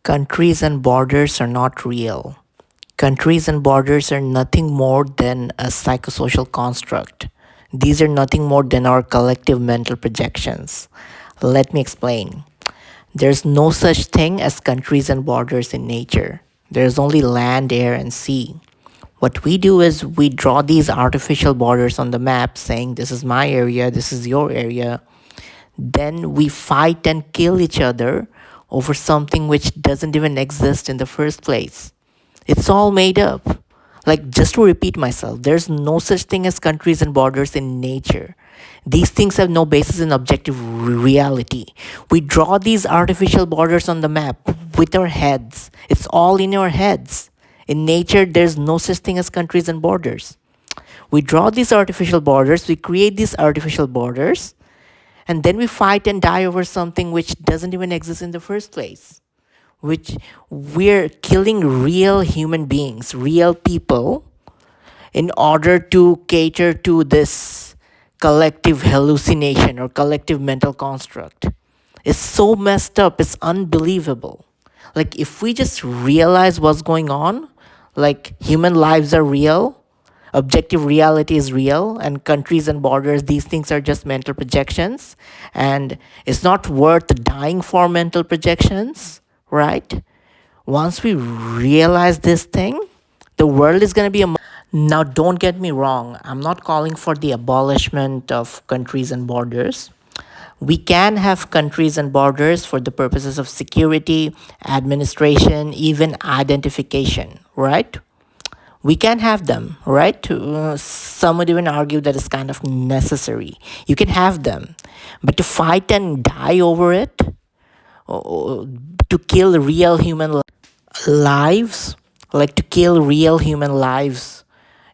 Countries and borders are not real. Countries and borders are nothing more than a psychosocial construct. These are nothing more than our collective mental projections. Let me explain. There's no such thing as countries and borders in nature. There's only land, air, and sea. What we do is we draw these artificial borders on the map saying this is my area, this is your area. Then we fight and kill each other over something which doesn't even exist in the first place. It's all made up. Like, just to repeat myself, there's no such thing as countries and borders in nature. These things have no basis in objective reality. We draw these artificial borders on the map with our heads. It's all in our heads. In nature, there's no such thing as countries and borders. We draw these artificial borders, we create these artificial borders, and then we fight and die over something which doesn't even exist in the first place. Which we're killing real human beings, real people, in order to cater to this collective hallucination or collective mental construct. It's so messed up, it's unbelievable. Like, if we just realize what's going on, like human lives are real, objective reality is real, and countries and borders, these things are just mental projections, and it's not worth dying for mental projections, right? Once we realize this thing, the world is going to be a now, don't get me wrong, I'm not calling for the abolishment of countries and borders. We can have countries and borders for the purposes of security, administration, even identification, right? We can have them, right? Some would even argue that it's kind of necessary. You can have them. But to fight and die over it, to kill real human lives, like to kill real human lives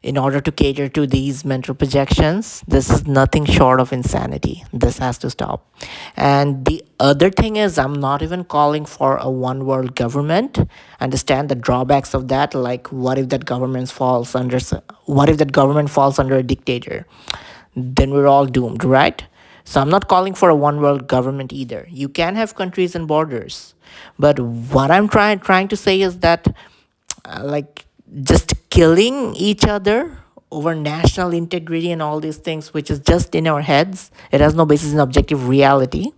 in order to cater to these mental projections, this is nothing short of insanity. This has to stop. And the other thing is, I'm not even calling for a one world government. Understand the drawbacks of that. Like, what if that government falls under a dictator? Then we're all doomed, right? So I'm not calling for a one world government either. You can have countries and borders. But what I'm trying to say is that like just killing each other over national integrity and all these things, which is just in our heads, it has no basis in objective reality.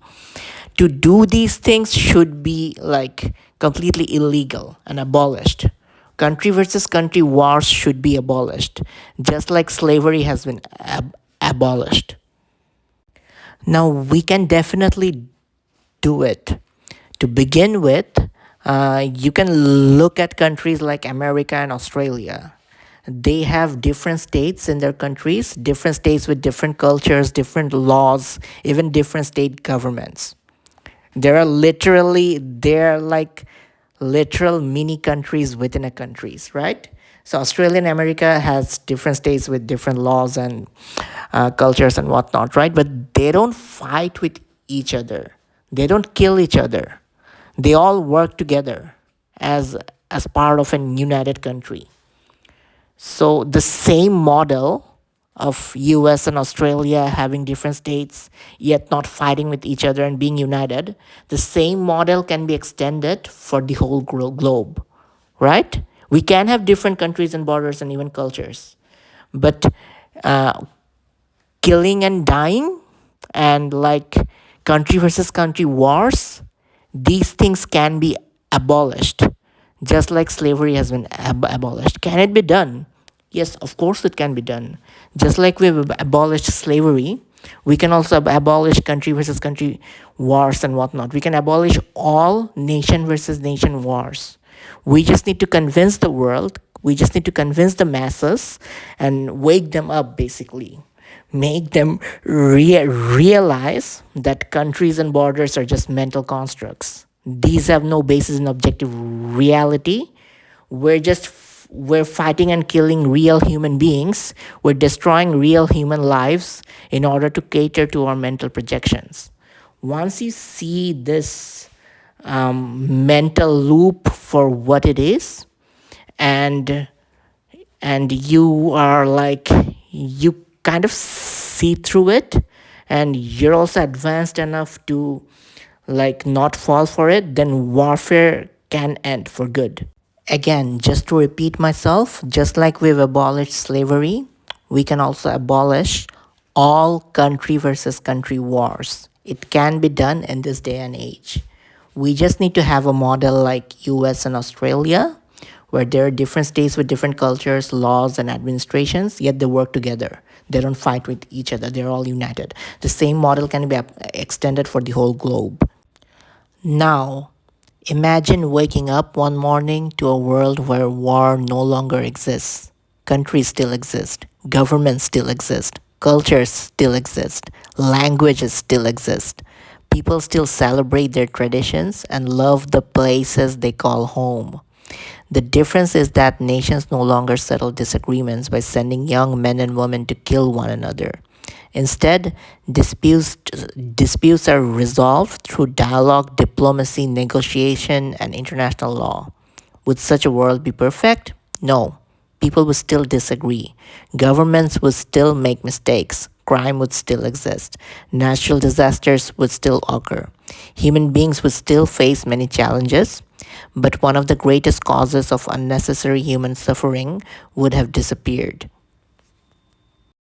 To do these things should be like completely illegal and abolished. Country versus country wars should be abolished, just like slavery has been abolished. Now, we can definitely do it. To begin with, you can look at countries like America and Australia. They have different states in their countries, different states with different cultures, different laws, even different state governments. They're like literal mini countries within a countries, right? So Australia and America has different states with different laws and cultures and whatnot, right? But they don't fight with each other. They don't kill each other. They all work together as part of an united country. So the same model of US and Australia having different states yet not fighting with each other and being united, the same model can be extended for the whole globe, right? We can have different countries and borders and even cultures, but killing and dying and like country versus country wars, these things can be abolished, just like slavery has been abolished. Can it be done? Yes, of course it can be done. Just like we've abolished slavery, we can also abolish country versus country wars and whatnot. We can abolish all nation versus nation wars. We just need to convince the world, we just need to convince the masses and wake them up, basically. Make them realize that countries and borders are just mental constructs. These have no basis in objective reality. We're fighting and killing real human beings. We're destroying real human lives in order to cater to our mental projections. Once you see this mental loop for what it is, and you are like, you kind of see through it, and you're also advanced enough to like not fall for it, then warfare can end for good. Again, just to repeat myself, just like we've abolished slavery, we can also abolish all country versus country wars. It can be done in this day and age. We just need to have a model like US and Australia, where there are different states with different cultures, laws, and administrations, yet they work together. They don't fight with each other, they're all united. The same model can be extended for the whole globe. Now, imagine waking up one morning to a world where war no longer exists. Countries still exist, governments still exist, cultures still exist, languages still exist. People still celebrate their traditions and love the places they call home. The difference is that nations no longer settle disagreements by sending young men and women to kill one another. Instead, disputes are resolved through dialogue, diplomacy, negotiation, and international law. Would such a world be perfect? No. People would still disagree. Governments would still make mistakes. Crime would still exist. Natural disasters would still occur. Human beings would still face many challenges, but one of the greatest causes of unnecessary human suffering would have disappeared.